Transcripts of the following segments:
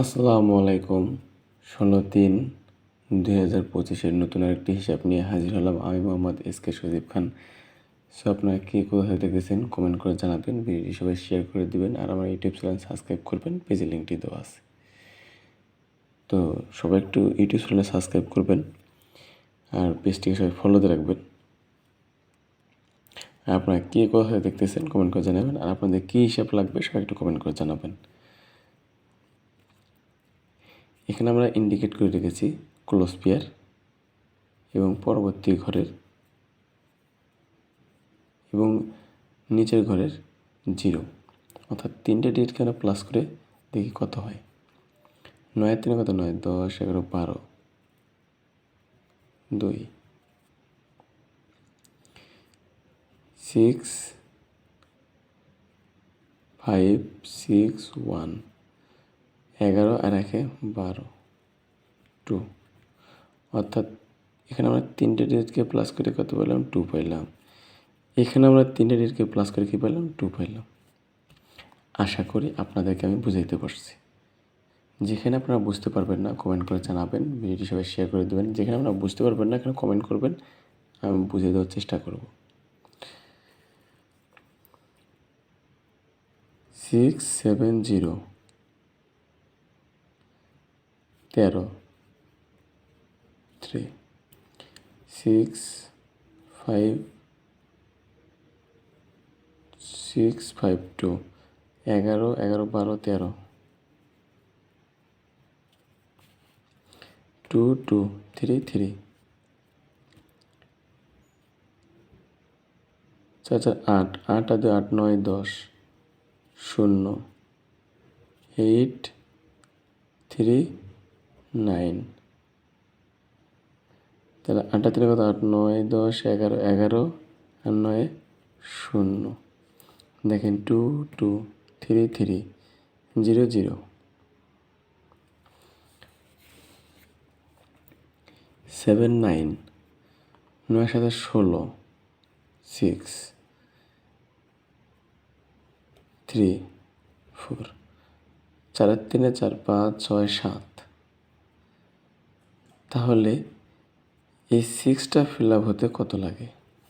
আসসালামু আলাইকুম। 16/3/2025 নতুন আরেকটি হিসাব নিয়ে হাজির হলাম। আমি মোহাম্মদ এসকে সজীব খান। আপনারা কে কোথায় দেখতেছেন কমেন্ট করে জানাবেন, ভিডিওটি সবাই শেয়ার করে দিবেন, আর আমার ইউটিউব চ্যানেল সাবস্ক্রাইব করবেন, পেজের লিঙ্কটি দেওয়া আছে। তো সবাই একটু ইউটিউব চ্যানেলে সাবস্ক্রাইব করবেন আর পেজটিকে সবাই ফলোতে রাখবেন। আর আপনারা কে কোথায় দেখতেছেন কমেন্ট করে জানাবেন, আর আপনাদের কী হিসাব লাগবে সবাই একটু কমেন্ট করে জানাবেন। এখানে আমরা ইন্ডিকেট করে রেখেছি ক্লোজ পেয়ার এবং পরবর্তী ঘরের এবং নিচের ঘরের 0, অর্থাৎ 3টে ডিজিটকে আমরা প্লাস করে দেখি কত হয়। 9 3 কত? 9, 10, 11, 12, 2, 6, 5, 6, 1, 11 আর 1 12, 2, অর্থাৎ এখানে আমরা 3টে ডিজিটকে প্লাস করে কত পেলাম? 2 পাইলাম। এখানে আমরা 3টে ডিজিটকে প্লাস করে কী পেলাম? 2 পাইলাম। আশা করি আপনাদেরকে আমি বুঝাইতে পারছি। যেখানে আপনারা বুঝতে পারবেন না কমেন্ট করে জানাবেন, ভিডিওটি সবাই শেয়ার করে দেবেন। যেখানে আপনারা বুঝতে পারবেন না এখানে কমেন্ট করবেন, আমি বুঝিয়ে দেওয়ার চেষ্টা করব। 6 7 0 13 3 6 5 6 5 2 11 11 12 13 2 2 3 3 4 4 8 8 আর 2 8 9 10 0 8 3 9, তাহলে 8 3 কত? 8 9 10 11 11 আর 9 0। দেখেন 2 2 3 3 0 0 7 9 9 7 16 6 3 4 4 3 4 5 6 7। তাহলে এই 6টা ফিল আপ হতে কত লাগে?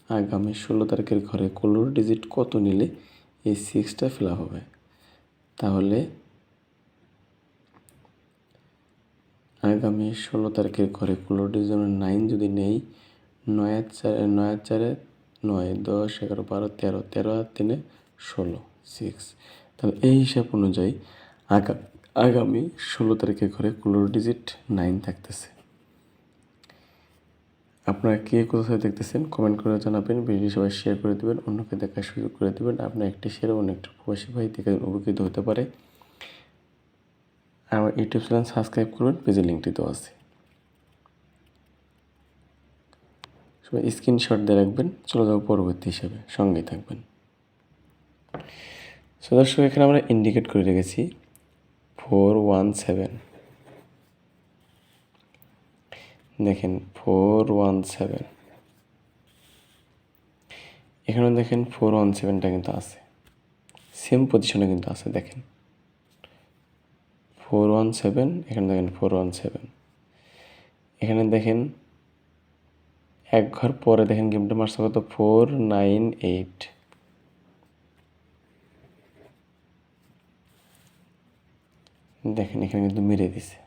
আগামী 16 তারিখের ঘরে কোলোর ডিজিট কত নিলে এই 6টা ফিল আপ হবে? তাহলে আগামী 16 তারিখের ঘরে কোলোর ডিজিট 9 যদি নেই, 9 আর 4 9 আর 4 9 10 11 12 13 13 আর 3 16 6। তাহলে এই হিসাব অনুযায়ী আগামী 16 তারিখের ঘরে কোলোর ডিজিট 9 থাকতেছে। আপনারা কে কোথায় দেখতেছেন কমেন্ট করে জানাবেন, ভিডিও সবাই শেয়ার করে দেবেন, অন্যকে দেখার সুযোগ করে দেবেন। আপনার একটি শেয়ার অন্য একটা প্রবাসী ভাই থেকে উপকৃত হতে পারে। আমার ইউটিউব চ্যানেল সাবস্ক্রাইব করবেন, পেজের লিঙ্কটি দেওয়া আছে। সবাই স্ক্রিনশট দিয়ে রাখবেন, চলে যাবো পরবর্তী হিসাবে, সঙ্গেই থাকবেন। দর্শক এখানে আমরা ইন্ডিকেট করে রেখেছি 417। দেখেন 417, এখানে দেখেন 417টা কিন্তু আছে, সেম পজিশনে কিন্তু আছে। দেখেন 417, এখানে দেখেন 417, এখানে দেখেন এক ঘর পরে দেখেন গেমটা মারছে কত? 498। দেখেন এখানে কিন্তু মেরে দিছে।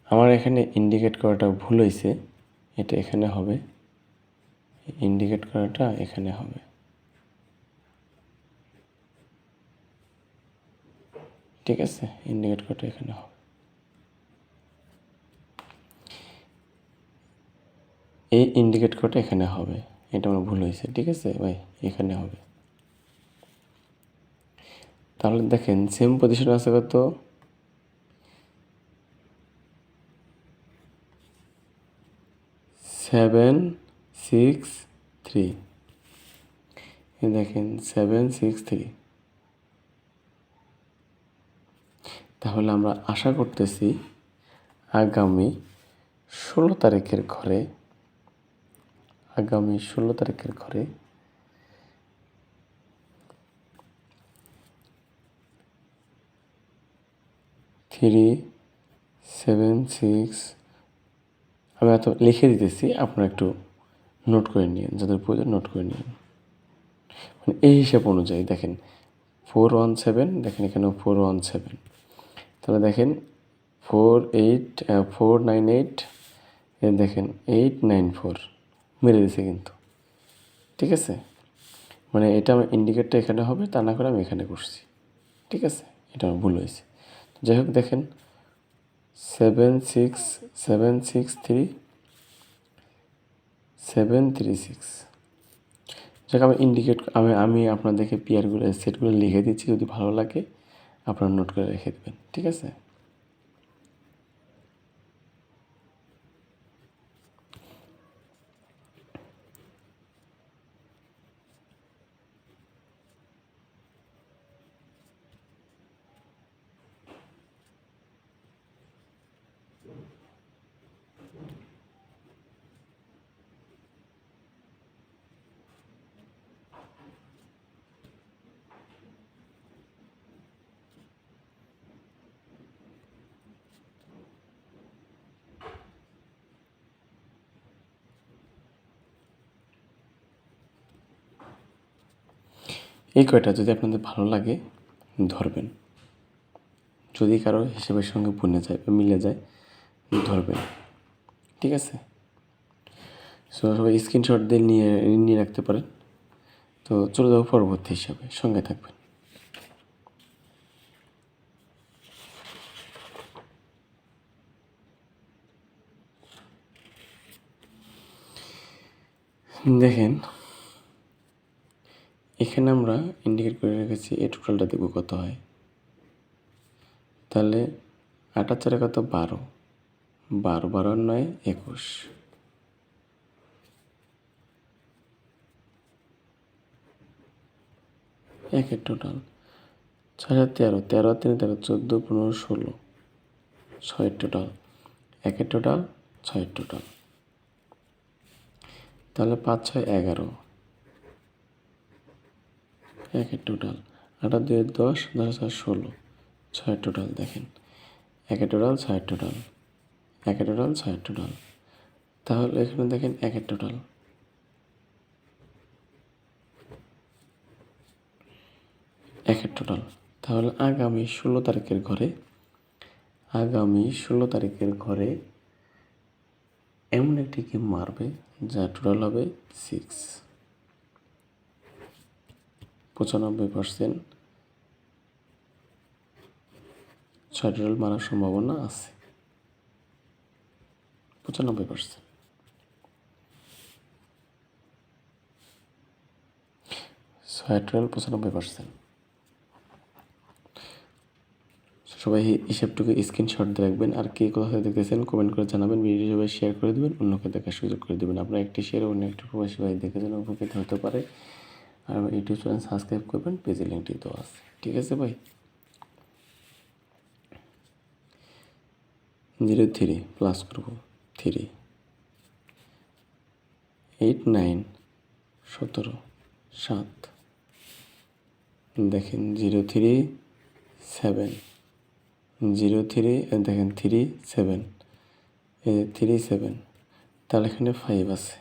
আমার এখানে ইন্ডিকেট করাটা ভুল হয়েছে, এটা এখানে হবে, ইন্ডিকেট করাটা এখানে হবে। ঠিক আছে, ইন্ডিকেট করাটা এখানে হবে। এই ইন্ডিকেট করাটা এখানে হবে, এটা আমার ভুল হয়েছে। ঠিক আছে ভাই, এখানে হবে। তাহলে দেখেন সেম পজিশনে আছে কত? 7 6 3। দেখেন 7 6 3। তাহলে আমরা আশা করতেছি আগামী 16 তারিখের ঘরে, আগামী 16 তারিখের ঘরে 3, 7, 6, আমি এত লিখে দিতেছি, আপনারা একটু নোট করে নিন, যাদের প্রয়োজন নোট করে নিন। মানে এই হিসাব অনুযায়ী দেখেন 417, দেখেন এখানেও 417, তাহলে দেখেন 498, দেখেন 894 মেরে দিছে কিন্তু, ঠিক আছে। মানে এটা আমার ইন্ডিকেটটা এখানে হবে, তা না করে আমি এখানে করছি, ঠিক আছে। এটা আমার ভুল হয়েছে। যাই হোক দেখেন 76763 736, যাকে আমি ইন্ডিকেট আমি আপনাদেরকে পেয়ারগুলো সেটগুলো লিখে দিচ্ছি, যদি ভালো লাগে আপনারা নোট করে রেখে দেবেন, ঠিক আছে। এই কয়টা যদি আপনাদের ভালো লাগে ধরবেন, যদি কারো হিসেবের সঙ্গে বনে যায় বা মিলে যায় ধরবেন, ঠিক আছে। সবাই স্ক্রিনশট দিয়ে নিয়ে রাখতে পারেন। তো চলে যাবো পরবর্তী হিসাবে, সঙ্গে থাকবেন। দেখেন এখানে আমরা ইন্ডিকেট করে রেখেছি, এই টোটালটা দেখব কত হয়। তাহলে 8 আর 4 কত, 12, 12 12 9 21, একের টোটাল 6 13, 13 3 13 14 15 16, 6 টোটাল, একের টোটাল 6 টোটাল, তাহলে 5 6 11, একের টোটাল 8 2 10, 10 4 16, 6 টোটাল। দেখেন একের টোটাল 6 টোটাল, একের টোটাল 6 টোটাল, তাহলে এখানে দেখেন একের টোটাল, একের টোটাল। তাহলে আগামী 16 তারিখের ঘরে, আগামী 16 তারিখের ঘরে এমন একটি গেম মারবে যা টোটাল হবে 6, 95% 6 টোটাল মারার সম্ভাবনা আছে, 95%। ছয় টোটাল 95%। সবাই হিসাবটুকু স্ক্রিনশট দিয়ে রাখবেন। আর কে কোথায় দেখতেছেন কমেন্ট করে জানাবেন, ভিডিও সবাই শেয়ার করে দেবেন, অন্যকে দেখার সুযোগ করে দেবেন। আপনার একটি শেয়ার অন্য একটি প্রবাসী ভাই দেখে যেন উপকৃত হতে পারে। আর আমার ইউটিউব চ্যানেল সাবস্ক্রাইব করবেন, পেজের লিঙ্কটি দেওয়া আছে, ঠিক আছে ভাই। 03 প্লাস করবো 3, 8 9 17 7, দেখেন 03 7, 03 দেখেন 3 7, 3 7, তাহলে এখানে 5 আছে।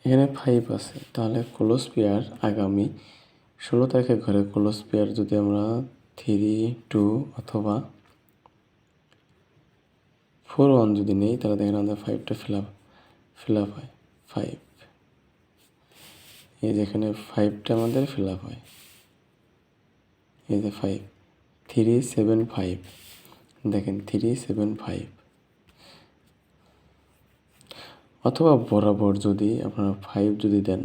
এখানে 5 আছে, তাহলে ক্লোজ পেয়ার আগামী 16 তারিখের ঘরে ক্লোজ পেয়ার যদি আমরা 3 2 অথবা 4 1 যদি নেই, তাহলে দেখেন আমাদের 5টা ফিল আপ হয়। 5, এই যেখানে 5টা আমাদের ফিল আপ হয়, এই যে 5 3 7 5, দেখেন 3 7 5, অথবা বরাবর যদি আপনারা 5 যদি দেন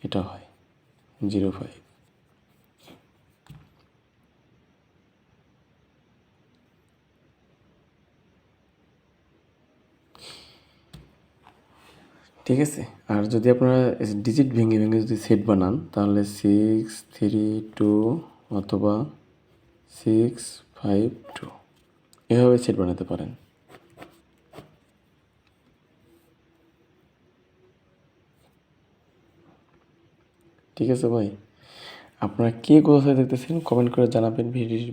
এটা হয় 05। ঠিক আছে। আর যদি আপনারা ডিজিট ভেঙে ভেঙে যদি সেট বানান তাহলে 6 3 2 অথবা 6 5 2 এভাবে সেট বানাতে পারেন। ঠিক আছে ভাই, আপনারা কে কোথায় দেখতেছেন কমেন্ট করে জানাবেন।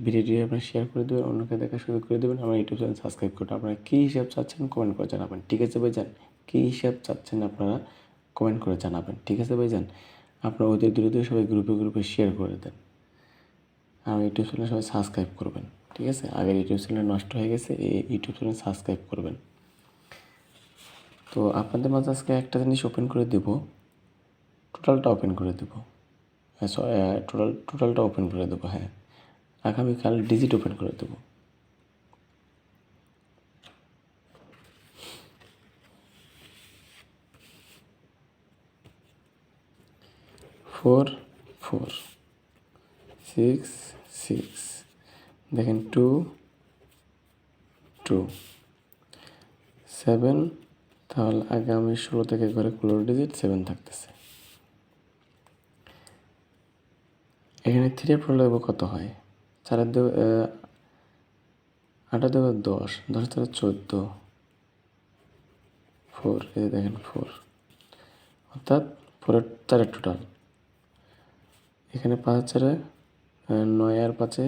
ভিডিওটি আপনারা শেয়ার করে দেবেন, অন্যকে দেখার সুযোগ করে দেবেন। আমার ইউটিউব চ্যানেল সাবস্ক্রাইব করতে আপনারা কী হিসাব চাচ্ছেন কমেন্ট করে জানাবেন। ঠিক আছে ভাইজান, কী হিসাব চাচ্ছেন আপনারা কমেন্ট করে জানাবেন। ঠিক আছে ভাইজান, আপনারা ওদের দূরে সবাই গ্রুপে গ্রুপে শেয়ার করে দেন। আর ইউটিউব চ্যানেল সবাই সাবস্ক্রাইব করবেন। ঠিক আছে, আগের ইউটিউব চ্যানেল নষ্ট হয়ে গেছে, এই ইউটিউব চ্যানেল সাবস্ক্রাইব করবেন। তো আপনাদের মাঝে আজকে একটা জিনিস ওপেন করে দেব, টোটালটা ওপেন করে দেবো। হ্যাঁ, টোটালটা ওপেন করে দেবো। হ্যাঁ, আগামীকাল ডিজিট ওপেন করে দেবো। ফোর 4 6 6 দেখেন 2 2 7, তাহলে আগামী 16 থেকে ঘরে ক্লোর ডিজিট 7 থাকতেছে। এখানে 3 এর প্রয়োগ কত হয়? 4 দেবে 8 দেবে 10, 10 তাহলে 14, 4 এই দেখেন 4, অর্থাৎ 4 টোটাল। এখানে 5 4 9 আর 5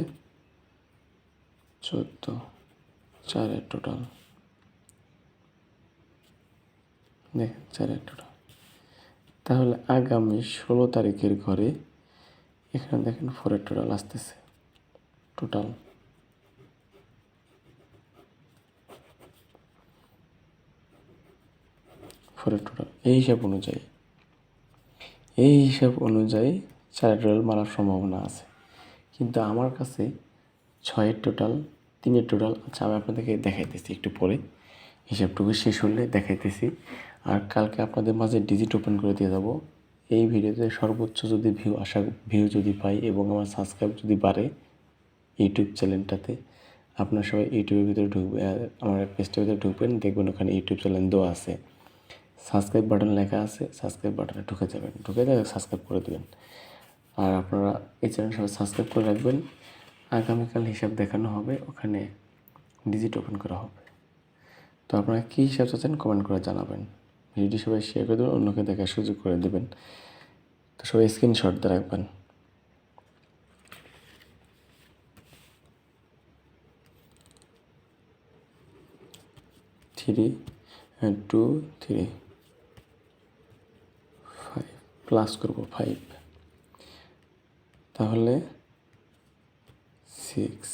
14, 4 টোটাল। দেখেন 4 টোটাল। তাহলে আগামী 16 তারিখের ঘরে এখানে দেখেন 4 টোটাল আসতেছে। টোটাল 4 টোটাল এই হিসাব অনুযায়ী 4 টোটাল মারার সম্ভাবনা আছে। কিন্তু আমার কাছে 6 টোটাল 3 টোটাল। আচ্ছা, আমি আপনাদেরকে দেখাইতেছি একটু পরে, হিসাবটুকু শেষ হলে দেখাইতেছি। আর কালকে আপনাদের মাঝে ডিজিট ওপেন করে দিয়ে যাব। এই ভিডিওতে সর্বোচ্চ যদি ভিউ যদি পাই এবং আমার সাবস্ক্রাইব যদি বাড়ে ইউটিউব চ্যানেলটাতে, আপনার সবাই ইউটিউবের ভিতরে ঢুকবে, আমার পেজটার ভিতরে ঢুকবেন, দেখবেন ওখানে ইউটিউব চ্যানেল দেওয়া আছে, সাবস্ক্রাইব বাটন লেখা আছে, সাবস্ক্রাইব বাটনে ঢুকে যাবেন, ঢুকে যাবে সাবস্ক্রাইব করে দেবেন। আর আপনারা এই চ্যানেল সবাই সাবস্ক্রাইব করে রাখবেন। আগামীকাল হিসাব দেখানো হবে, ওখানে ডিজিট ওপেন করা হবে। তো আপনারা কী হিসাব চাচ্ছেন কমেন্ট করে জানাবেন। ভিডিওটি সবাই শেয়ার করে দেবেন, অন্যকে দেখার সুযোগ করে দেবেন। তো সবাই স্ক্রিনশট দিয়ে রাখবেন। থ্রি 2 3 5 প্লাস করবো 5, তাহলে 6,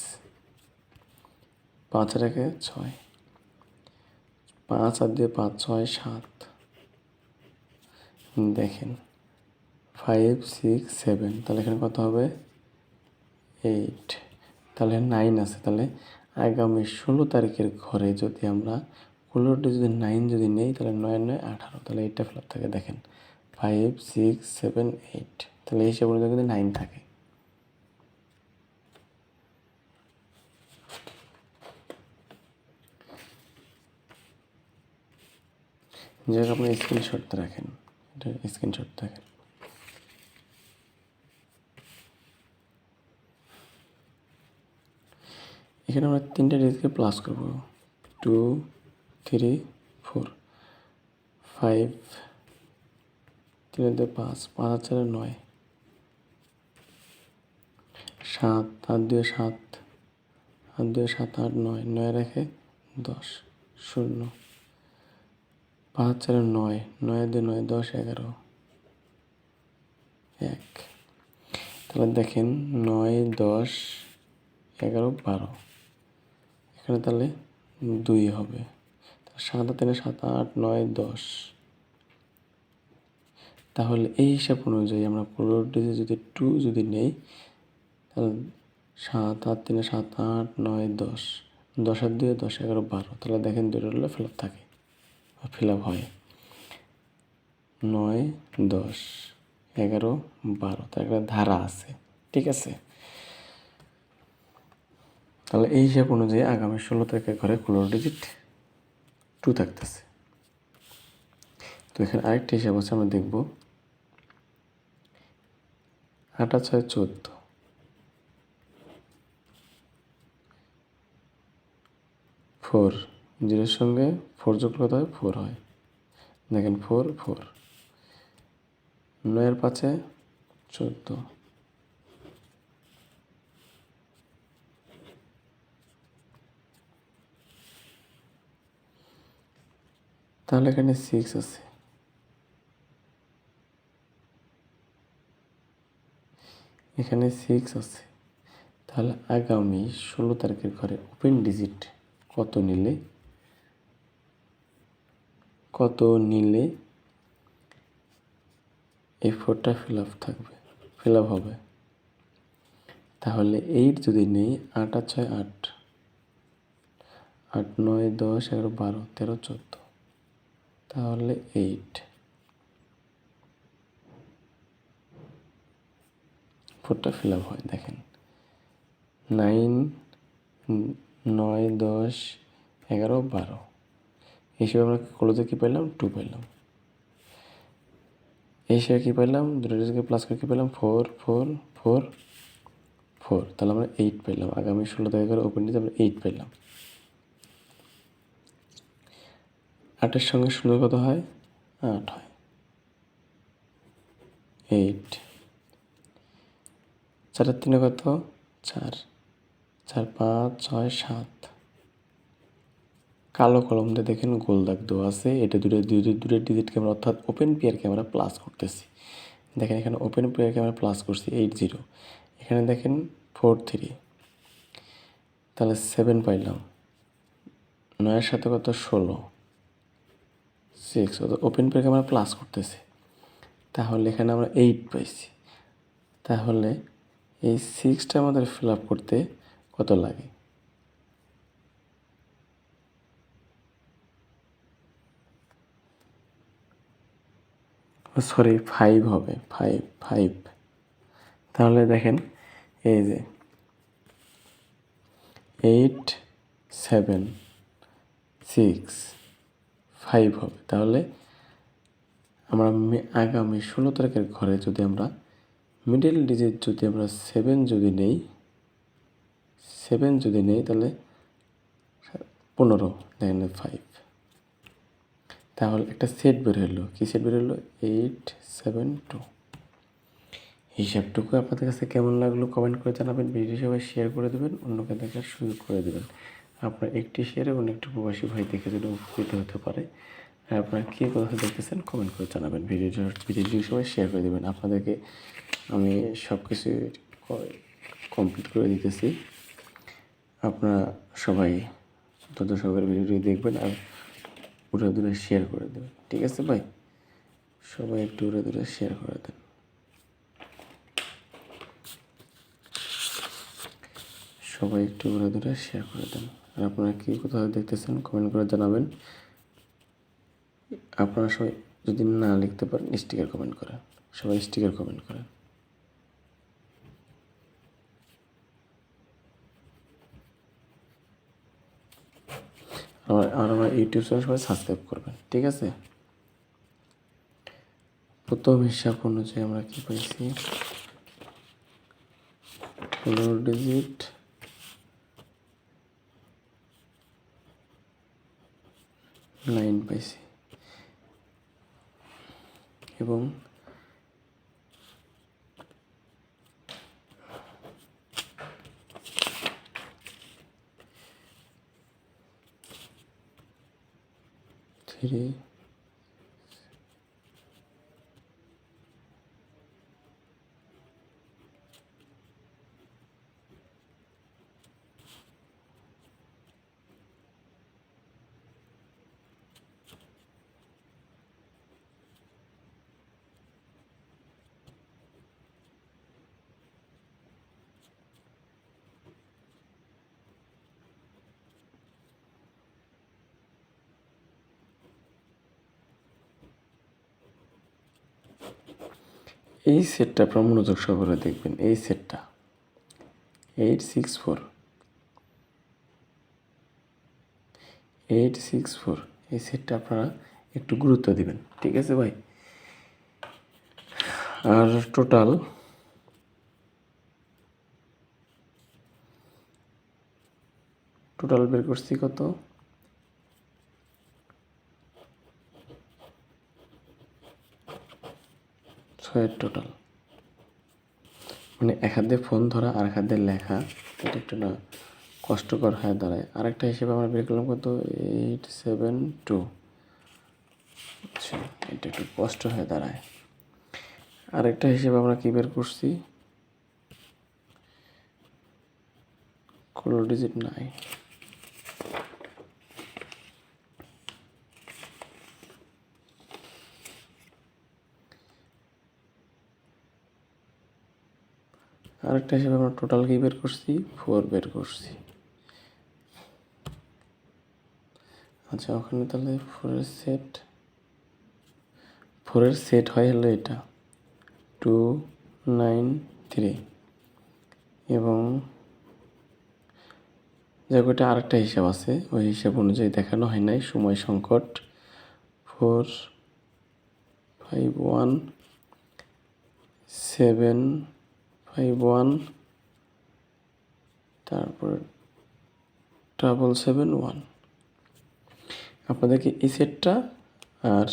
5 রেখে 6, 5 আর দিয়ে 5 6 7, দেখেন 5 6 7, তাহলে এখানে কত হবে 8, তাহলে 9 আছে। তাহলে আগামী 16 তারিখের ঘরে যদি আমরা 16টা যদি 9 যদি নেই তাহলে 9 9 18, তাহলে 8টা ফ্ল্যাপ থাকে। দেখেন 5 6 7 8, তাহলে এই হিসাব অনুযায়ী কিন্তু 9 থাকে। যাক, আপনি স্ক্রিনশট রাখেন, এটা স্ক্রিনশট রাখেন। এখানে আমরা 3টা ডিজিটকে প্লাস করব, 2 3 4 5, 3 দিয়ে 5, 5 আর 4 9, 7 আর 2 7, আর 2 7 8 9, 9 রেখে 10 0, 5 4 9, 9 2 9 10 11 1, তাহলে দেখেন 9 10 11 12, এখানে তাহলে 2 হবে। 7 3 7 8 9 10, তাহলে এই হিসাব অনুযায়ী আমরা পরবর্তীতে যদি 2 যদি নেই তাহলে 7 8 3 7 8 9 10, 10 আর 2 10 11 12, তাহলে দেখেন দুটো হলে ফিল আপ থাকে, ফিল আপ হয় 9 10 11 12, তার একটা ধারা আছে। ঠিক আছে, তাহলে এই হিসাব অনুযায়ী আগামী 16 তারিখের ঘরে ক্লোর ডিজিট 2 থাকতেছে। তো এখানে আরেকটা হিসাব আছে, আমরা দেখব 8 আর 6 14, 4 0-এর সঙ্গে 4 যোগ কত হয়? 4 হয়। দেখেন 4 4, 9 আর 5-এ 14, তাহলে এখানে 6 আছে। এখানে 6 আছে। তাহলে আগামী 16 তারিখের ঘরে ওপেন ডিজিট কত নিলে এই 4টা ফিল আপ হবে। তাহলে 8 যদি নেই, 8 আর 6 8, 8 9 10 11 12 13 14, তাহলে 8 4টা ফিল আপ হয়। দেখেন 9 9 10 11 12, হিসেবে আমরা ক্লোজে কী পেলাম? 2 পেলাম। এই হিসেবে কী পেলাম? দুটো ডিজিটকে প্লাস করে কী পেলাম? 4 4 4 4, তাহলে আমরা 8 পেলাম। আগামী 16 তারিখ করে ওপেন ডিজিট আমরা 8 পেলাম। 8-এর সঙ্গে 0 কত হয়? 8 হয়। 8 4 আর 3 কত? 4 4 5 6 7, কালো কলম দিয়ে দেখেন গোল দাগ দেওয়া আছে। এটা দুটো ডিজিটকে আমরা, অর্থাৎ ওপেন পেয়ারকে আমরা প্লাস করতেছি। দেখেন এখানে ওপেন পেয়ারকে আমরা প্লাস করছি 8 0, এখানে দেখেন 4 3, তাহলে 7 পাইলাম। 9-এর সাথে কত? 16, 6, অর্থাৎ ওপেন পেয়ারকে আমরা প্লাস করতেছি। তাহলে এখানে আমরা 8 পাইছি। তাহলে এই 6টা আমাদের ফিল আপ করতে কত লাগে? সরি 5 হবে, 5। তাহলে দেখেন এই যে 8 7 6 5 হবে। তাহলে আমরা আগামী 16 তারিখের ঘরে যদি আমরা মিডল ডিজিট যদি আমরা 7 যদি নেই তাহলে 15, দেখেন 5। তাহলে একটা সেট বের হলো। কি সেট বের হলো? 8 7 2। হিসাবটুকু আপনাদের কাছে কেমন লাগলো কমেন্ট করে জানাবেন। ভিডিও সবাই শেয়ার করে দেবেন, অন্যকে দেখার সুযোগ করে দেবেন। আপনার একটি শেয়ারে অন্য একটি প্রবাসী ভাই দেখে যদি উপকৃত হতে পারে। আর আপনারা কে কোথা দেখতেছেন কমেন্ট করে জানাবেন। ভিডিওটি সবাই শেয়ার করে দেবেন। আপনাদেরকে আমি সব কিছু কমপ্লিট করে দিতেছি। আপনারা সবাই তত সহকারে ভিডিওটি দেখবেন আর উড়ে দূরে শেয়ার করে দেবেন। ঠিক আছে ভাই, সবাই একটু উড়ে দূরে শেয়ার করে দেন। সবাই একটু ঘুরে ঘুরে শেয়ার করে দেন। আর আপনারা কি কোথাও দেখতেছেন কমেন্ট করে জানাবেন। আপনারা সবাই যদি না লিখতে পারেন স্টিকার কমেন্ট করেন, সবাই স্টিকার কমেন্ট করেন। আর আমার ইউটিউব চ্যানেল সবাই সাবস্ক্রাইব করবেন। ঠিক আছে, প্রথম হিসাব অনুযায়ী আমরা কি পাইছি? 15 ডিজিট 9 পাইছি এবং থ্রি এই সেটটা আপনারা মনোযোগ সহকারে দেখবেন। এই সেটটা 864 এই সেটটা আপনারা একটু গুরুত্ব দিবেন, ঠিক আছে ভাই? আর টোটাল বের করছি কত? 6 টোটাল। মানে এক হাত দিয়ে ফোন ধরা আর এক হাত দিয়ে লেখা, এটা একটু না কষ্টকর হয়ে দাঁড়ায়। আরেকটা হিসেবে আমরা বের করলাম কত? 872। আচ্ছা, এটা একটু কষ্ট হয়ে দাঁড়ায়। আরেকটা হিসেবে আমরা কি বের করছি? কোনো ডিজিট নাই। আরেকটা হিসেবে আমরা টোটাল কি বের করছি? 4 বের করছি। আচ্ছা, ওখানে তাহলে 4 এর সেট হয় হলো এটা 293 এবং যাক ওটা আরেকটা হিসাব আছে, ওই হিসাব অনুযায়ী দেখানো হয় নাই, সময় সংকট। 451751 তারপর 771। আপনাদেরকে এই সেটটা আর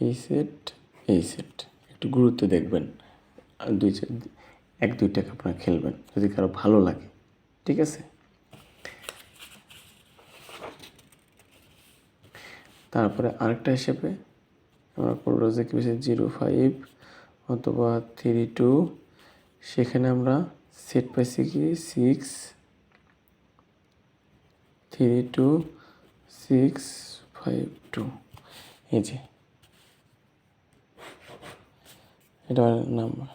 এই সেট একটু গুরুত্ব দেখবেন, আর 1-2 টাকা আপনারা খেলবেন যদি কারো ভালো লাগে, ঠিক আছে? তারপরে আরেকটা হিসেবে আমরা করবো যে কি 05 অথবা 32, সেখানে আমরা সেট পাইছি কি 632652। এই যে এটা নাম্বার।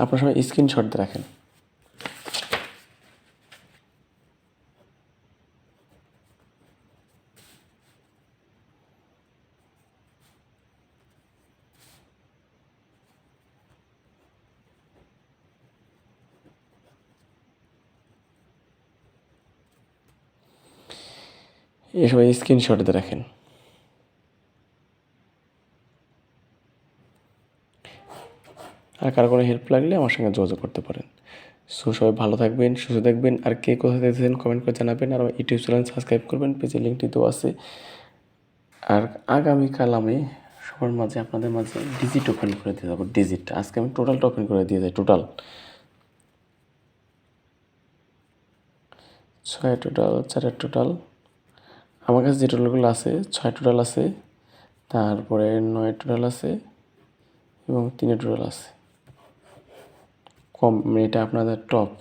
আপনার সবাই স্ক্রিনশট দিয়ে রাখেন। এই সবাই স্ক্রিনশট দিয়ে রাখেন। আর কারো কোনো হেল্প লাগলে আমার সঙ্গে যোগাযোগ করতে পারেন। সো সবাই ভালো থাকবেন, সুস্থ থাকবেন। আর কে কোথা দেখছেন কমেন্ট করে জানাবেন। আর আমার ইউটিউব চ্যানেল সাবস্ক্রাইব করবেন, পেজের লিঙ্কটি তো আছে। আর আগামীকাল আমি সবার মাঝে আপনাদের মাঝে ডিজিট ওপেন করে দিয়ে যাবো। ডিজিট আজকে আমি টোটালটা ওপেন করে দিয়ে যাই। Total 6 total, 4 total. আমার কাছে যে টোটালগুলো আছে 6 টোটাল আছে, তারপরে 9 টোটাল আছে এবং 3 টোটাল আছে। কম এটা আপনাদের টপ।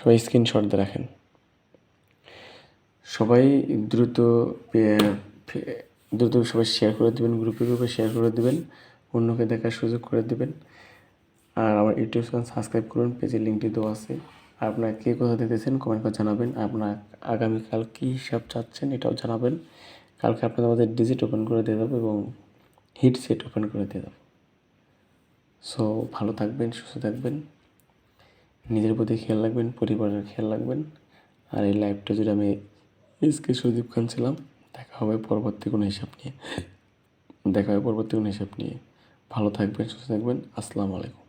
সবাই স্ক্রিনশট দিয়ে রাখেন। সবাই দ্রুত সবাই শেয়ার করে দেবেন, গ্রুপে শেয়ার করে দেবেন, অন্যকে দেখার সুযোগ করে দেবেন। আর আমার ইউটিউব চ্যানেল সাবস্ক্রাইব করুন, পেজের লিঙ্কটি দেওয়া আছে। আর আপনারা কে কোথা দেখতেছেন কমেন্ট করে জানাবেন। আপনার আগামীকাল কী হিসাব চাচ্ছেন এটাও জানাবেন। কালকে আপনাদের আমাদের ডিজিট ওপেন করে দিয়ে দেবো এবং হিট সেট ওপেন করে দিয়ে দেবো। সো ভালো থাকবেন, সুস্থ থাকবেন, নিজের প্রতি খেয়াল রাখবেন, পরিবারের খেয়াল রাখবেন। আর এই লাইভটা যদি আমি এসকে সজীব খান ছিলাম। দেখা হবে পরবর্তী কোনো হিসাব নিয়ে। ভালো থাকবেন, সুস্থ থাকবেন। আসসালামু আলাইকুম।